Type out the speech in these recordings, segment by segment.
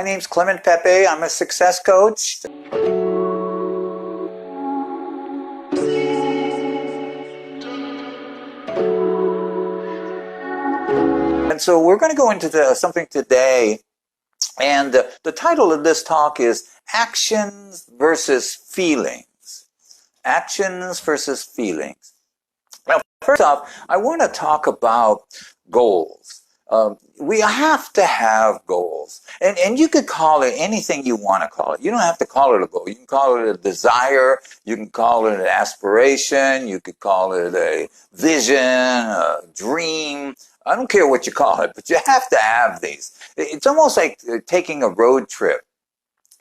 name's Clement Pepe. I'm a success coach. And so we're going to go into something today. And the title of this talk is Actions versus Feelings. Actions versus Feelings. Now, first off, I want to talk about goals. We have to have goals. And you could call it anything you want to call it. You don't have to call it a goal. You can call it a desire. You can call it an aspiration. You could call it a vision, a dream. I don't care what you call it, but you have to have these. It's almost like taking a road trip.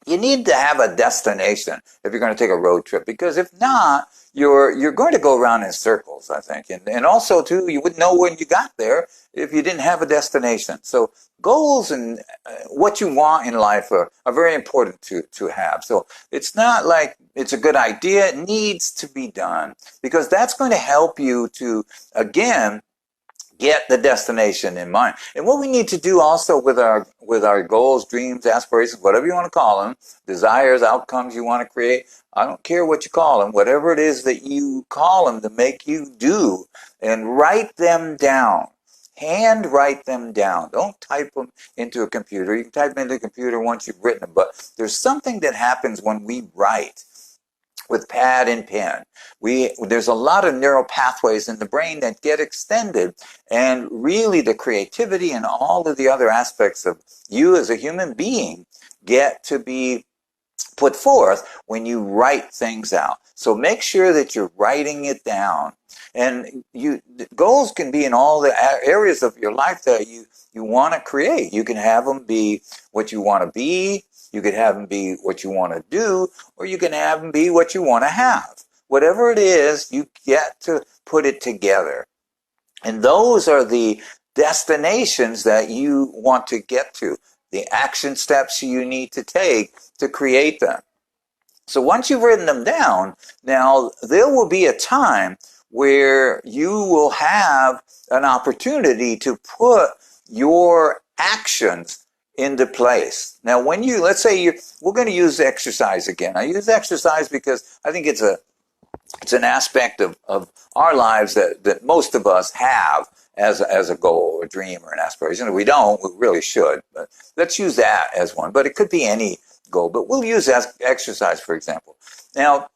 You need to have a destination if you're going to take a road trip, because if not, you're going to go around in circles, I think. And also, too, you wouldn't know when you got there if you didn't have a destination. So goals and what you want in life are very important to have. So it's not like it's a good idea. It needs to be done, because that's going to help you to, again, get the destination in mind. And what we need to do also with our goals, dreams, aspirations, whatever you want to call them, desires, outcomes you want to create, I don't care what you call them, whatever it is that you call them to make you do, and write them down. Hand write them down. Don't type them into a computer. You can type them into a computer once you've written them, but there's something that happens when we write with pad and pen. There's a lot of neural pathways in the brain that get extended, and really the creativity and all of the other aspects of you as a human being get to be put forth when you write things out. So make sure that you're writing it down. And goals can be in all the areas of your life that you want to create. You can have them be what you want to be. You could have them be what you want to do, or you can have them be what you want to have. Whatever it is, you get to put it together. And those are the destinations that you want to get to, the action steps you need to take to create them. So once you've written them down, now there will be a time where you will have an opportunity to put your actions into place. Now, when let's say we're going to use exercise again. I use exercise because I think it's an aspect of our lives that most of us have as a goal or dream or an aspiration. If we don't, we really should. But let's use that as one. But it could be any goal. But we'll use exercise, for example. Now,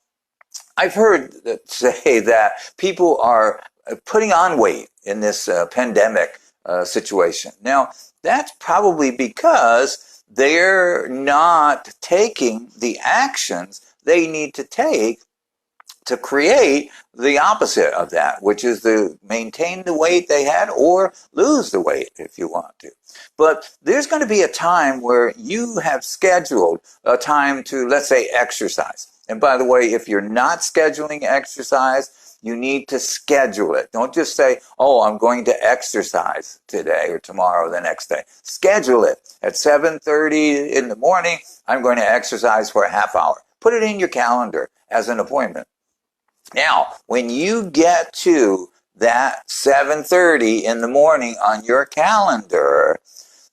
I've heard say that people are putting on weight in this pandemic situation. Now, that's probably because they're not taking the actions they need to take to create the opposite of that, which is to maintain the weight they had or lose the weight if you want to. But there's going to be a time where you have scheduled a time to, let's say, exercise. And by the way, if you're not scheduling exercise, you need to schedule it. Don't just say, oh, I'm going to exercise today or tomorrow or the next day. Schedule it. At 7:30 in the morning, I'm going to exercise for a half hour. Put it in your calendar as an appointment. Now, when you get to that 7:30 in the morning on your calendar,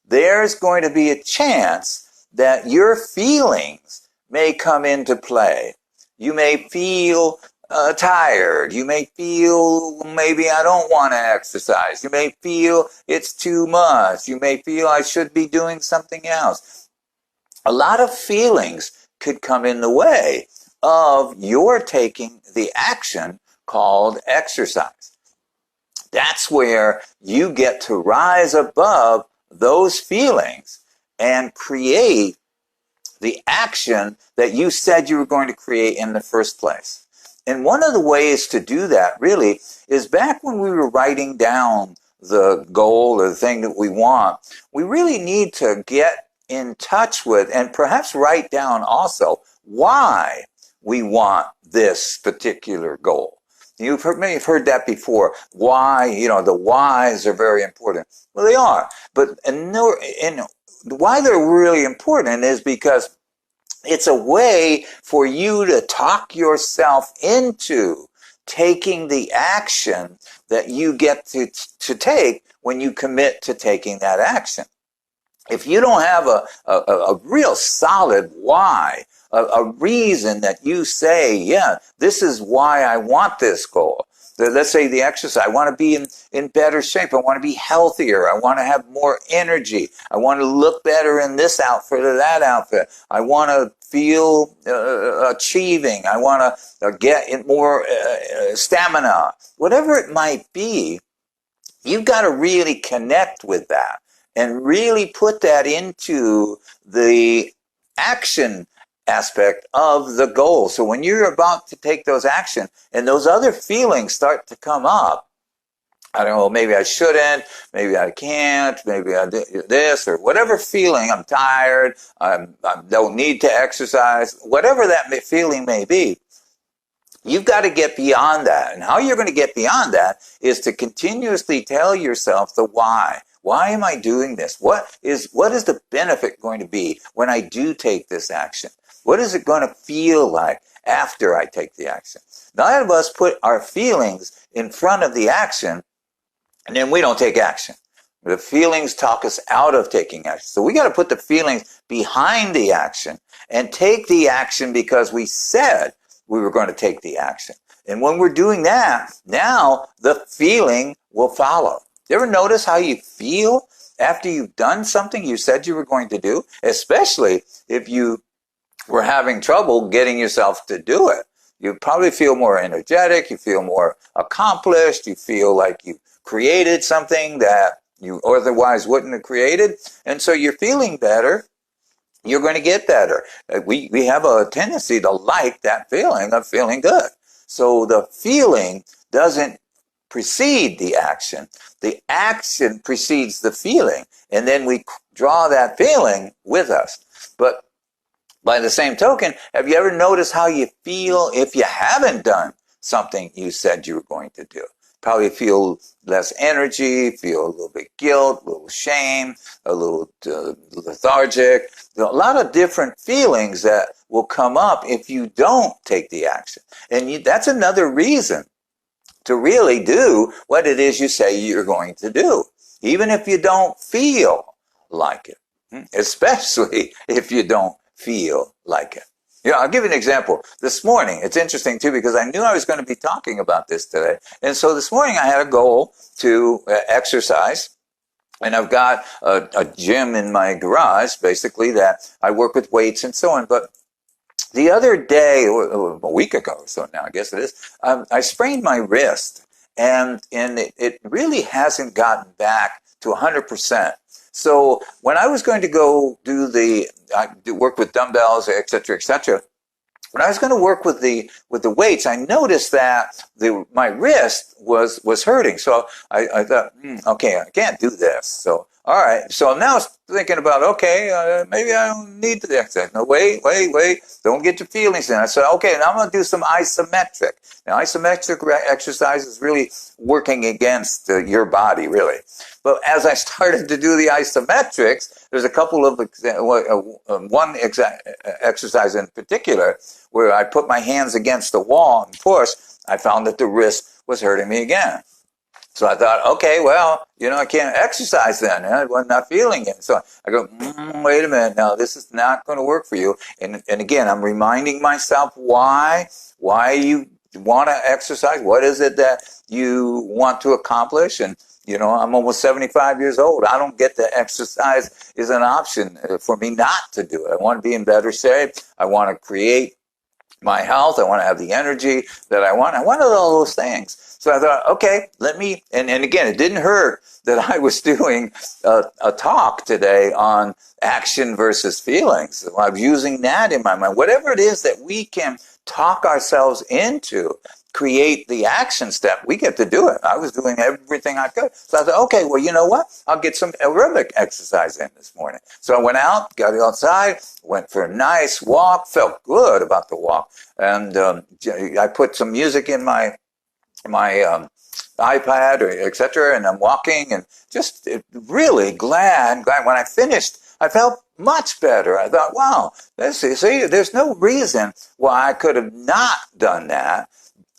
there's going to be a chance that your feelings may come into play. You may feel tired. You may feel maybe I don't want to exercise. You may feel it's too much. You may feel I should be doing something else. A lot of feelings could come in the way of your taking the action called exercise. That's where you get to rise above those feelings and create the action that you said you were going to create in the first place. And one of the ways to do that really is back when we were writing down the goal or the thing that we want, we really need to get in touch with and perhaps write down also why we want this particular goal. You may have heard that before. Why, the whys are very important. Well, they are. But why they're really important is because it's a way for you to talk yourself into taking the action that you get to take when you commit to taking that action. if you don't have a real solid why, a reason that you say, yeah, this is why I want this goal. Let's say the exercise, I want to be in better shape. I want to be healthier. I want to have more energy. I want to look better in this outfit or that outfit. I want to feel achieving. I want to get more stamina. Whatever it might be, you've got to really connect with that and really put that into the action aspect of the goal. So when you're about to take those action and those other feelings start to come up, I don't know, maybe I shouldn't, maybe I can't, maybe I do this, or whatever feeling, I'm tired, I don't need to exercise, whatever that feeling may be, you've got to get beyond that. And how you're going to get beyond that is to continuously tell yourself the why. Why am I doing this? What is the benefit going to be when I do take this action? What is it going to feel like after I take the action? A lot of us put our feelings in front of the action, and then we don't take action. The feelings talk us out of taking action. So we got to put the feelings behind the action and take the action because we said we were going to take the action. And when we're doing that, now the feeling will follow. You ever notice how you feel after you've done something you said you were going to do? Especially if you were having trouble getting yourself to do it. You probably feel more energetic, you feel more accomplished, you feel like you created something that you otherwise wouldn't have created. And so you're feeling better. You're going to get better. We have a tendency to like that feeling of feeling good. So the feeling doesn't precede the action. The action precedes the feeling. And then we draw that feeling with us. But by the same token, have you ever noticed how you feel if you haven't done something you said you were going to do? Probably feel less energy, feel a little bit guilt, a little shame, a little lethargic. There are a lot of different feelings that will come up if you don't take the action. And that's another reason to really do what it is you say you're going to do, even if you don't feel like it, especially if you don't feel like it. Yeah, I'll give you an example. This morning, it's interesting too, because I knew I was going to be talking about this today. And so this morning I had a goal to exercise. And I've got a gym in my garage, basically, that I work with weights and so on. But the other day, a week ago or so now, I guess it is, I sprained my wrist. And it really hasn't gotten back to 100%. So when I was going to go work with dumbbells, et cetera, when I was going to work with the weights, I noticed that my wrist was hurting. So I thought, okay, I can't do this. So all right. So now I was thinking about, okay, maybe I don't need the exercise. No, wait. Don't get your feelings in. I said, okay, now I'm going to do some isometric. Now, isometric exercise is really working against your body, really. But as I started to do the isometrics, there's a couple of one exercise in particular where I put my hands against the wall and push. I found that the wrist was hurting me again. So I thought, okay, well, I can't exercise then. I was not feeling it. So I go, wait a minute, now this is not going to work for you. And again, I'm reminding myself why you want to exercise. What is it that you want to accomplish? And I'm almost 75 years old. I don't get to exercise is an option for me not to do it. I want to be in better shape. I want to create my health. I want to have the energy that I want. I wanted all those things. So I thought, okay, and again, it didn't hurt that I was doing a talk today on action versus feelings. So I was using that in my mind. Whatever it is that we can talk ourselves into, create the action step, we get to do it. I was doing everything I could. So I thought, okay, well, you know what? I'll get some aerobic exercise in this morning. So I went out, got outside, went for a nice walk, felt good about the walk. And I put some music in my iPad or et cetera, and I'm walking and just really glad. When I finished, I felt much better. I thought, wow, see, there's no reason why I could have not done that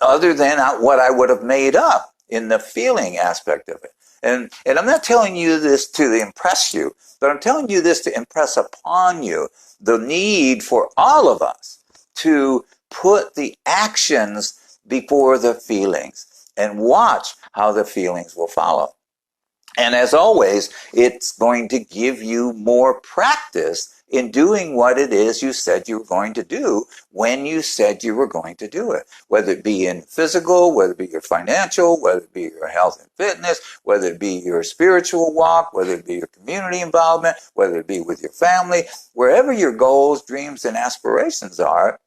other than what I would have made up in the feeling aspect of it. And I'm not telling you this to impress you, but I'm telling you this to impress upon you the need for all of us to put the actions before the feelings and watch how the feelings will follow. And as always, it's going to give you more practice in doing what it is you said you were going to do when you said you were going to do it. Whether it be in physical, whether it be your financial, whether it be your health and fitness, whether it be your spiritual walk, whether it be your community involvement, whether it be with your family, wherever your goals, dreams, and aspirations are,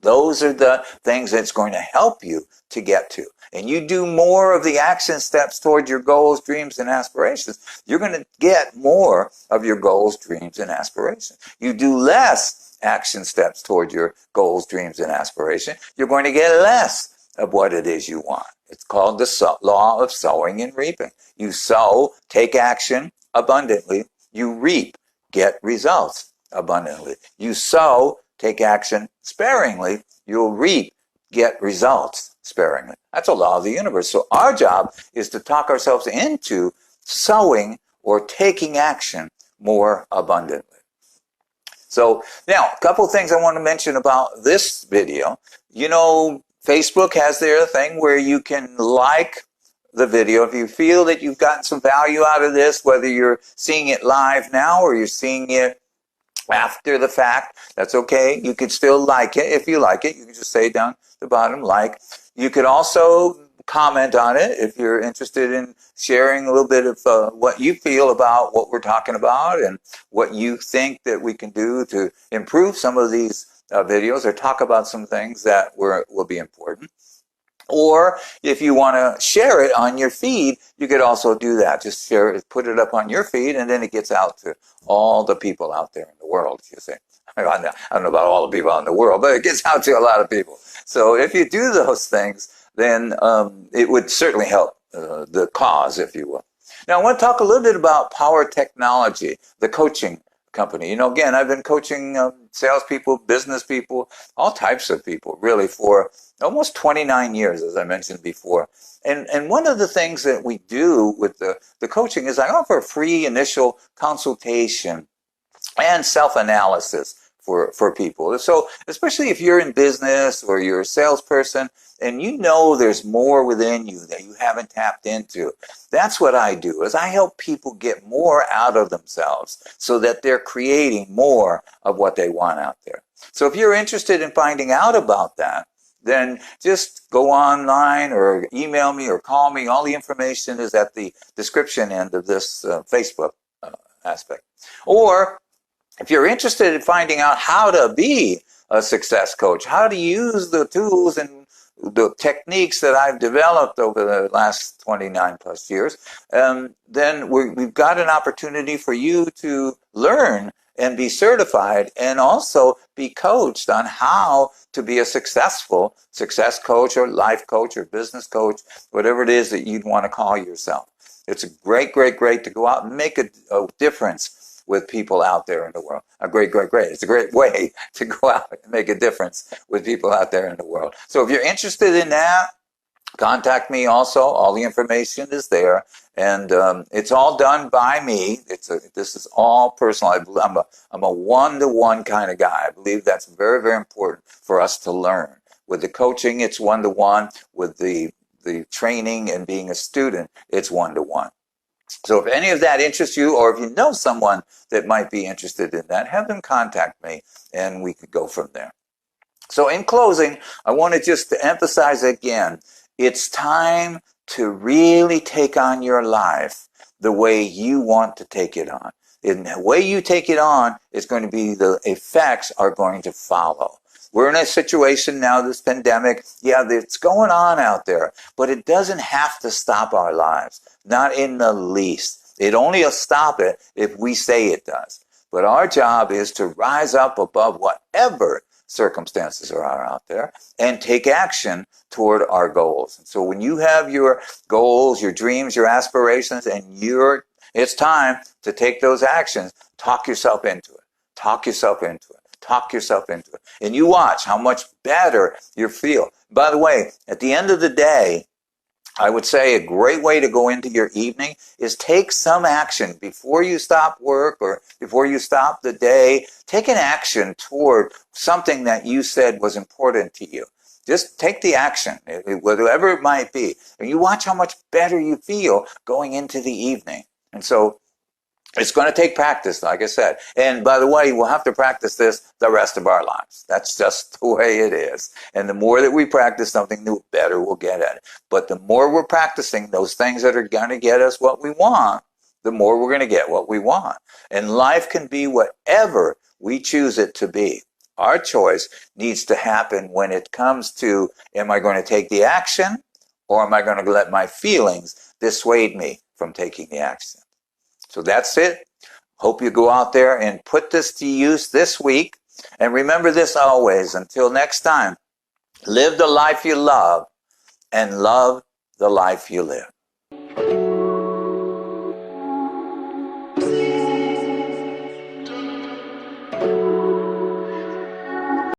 those are the things that's going to help you to get to. And you do more of the action steps toward your goals, dreams, and aspirations, you're going to get more of your goals, dreams, and aspirations. You do less action steps toward your goals, dreams, and aspirations, you're going to get less of what it is you want. It's called the law of sowing and reaping. You sow, take action abundantly. You reap, get results abundantly. You sow, take action sparingly. You'll reap, get results sparingly. That's a law of the universe. So our job is to talk ourselves into sowing or taking action more abundantly. So now, a couple of things I want to mention about this video. You know, Facebook has their thing where you can like the video. If you feel that you've gotten some value out of this, whether you're seeing it live now or you're seeing it after the fact, that's okay. You can still like it. If you like it, you can just say down the bottom, like. You could also comment on it if you're interested in sharing a little bit of what you feel about what we're talking about and what you think that we can do to improve some of these videos or talk about some things that will be important. Or if you want to share it on your feed, you could also do that. Just share it, put it up on your feed, and then it gets out to all the people out there in the world, you say. I don't know about all the people out in the world, but it gets out to a lot of people. So if you do those things, then it would certainly help the cause, if you will. Now, I want to talk a little bit about Power Technology, the coaching company. You know, again, I've been coaching salespeople, business people, all types of people, really, for almost 29 years, as I mentioned before. And one of the things that we do with the coaching is I offer a free initial consultation and self-analysis for people. So especially if you're in business or you're a salesperson and you know there's more within you that you haven't tapped into, that's what I do, is I help people get more out of themselves so that they're creating more of what they want out there. So if you're interested in finding out about that, then just go online or email me or call me. All the information is at the description end of this Facebook aspect. Or if you're interested in finding out how to be a success coach, how to use the tools and the techniques that I've developed over the last 29 plus years, then we've got an opportunity for you to learn and be certified and also be coached on how to be a successful success coach or life coach or business coach, whatever it is that you'd want to call yourself. It's a great to go out and make a difference with people out there in the world. Great. It's a great way to go out and make a difference with people out there in the world. So if you're interested in that, contact me also. All the information is there. And it's all done by me. This is all personal. I'm a one-to-one kind of guy. I believe that's very, very important for us to learn. With the coaching, it's one-to-one. With the training and being a student, it's one-to-one. So if any of that interests you, or if you know someone that might be interested in that, have them contact me and we could go from there. So in closing, I want to just emphasize again, it's time to really take on your life the way you want to take it on. And the way you take it on is going to be, the effects are going to follow. We're in a situation now, this pandemic, it's going on out there, but it doesn't have to stop our lives. Not in the least. It only will stop it if we say it does. But our job is to rise up above whatever circumstances are out there and take action toward our goals. And so when you have your goals, your dreams, your aspirations, and it's time to take those actions, talk yourself into it. Talk yourself into it. Talk yourself into it. And you watch how much better you feel. By the way, at the end of the day, I would say a great way to go into your evening is take some action before you stop work or before you stop the day. Take an action toward something that you said was important to you. Just take the action, whatever it might be. And you watch how much better you feel going into the evening. And so it's going to take practice, like I said. And by the way, we'll have to practice this the rest of our lives. That's just the way it is. And the more that we practice something, the better we'll get at it. But the more we're practicing those things that are going to get us what we want, the more we're going to get what we want. And life can be whatever we choose it to be. Our choice needs to happen when it comes to, am I going to take the action, or am I going to let my feelings dissuade me from taking the action? So that's it. Hope you go out there and put this to use this week. And remember this always. Until next time, live the life you love and love the life you live.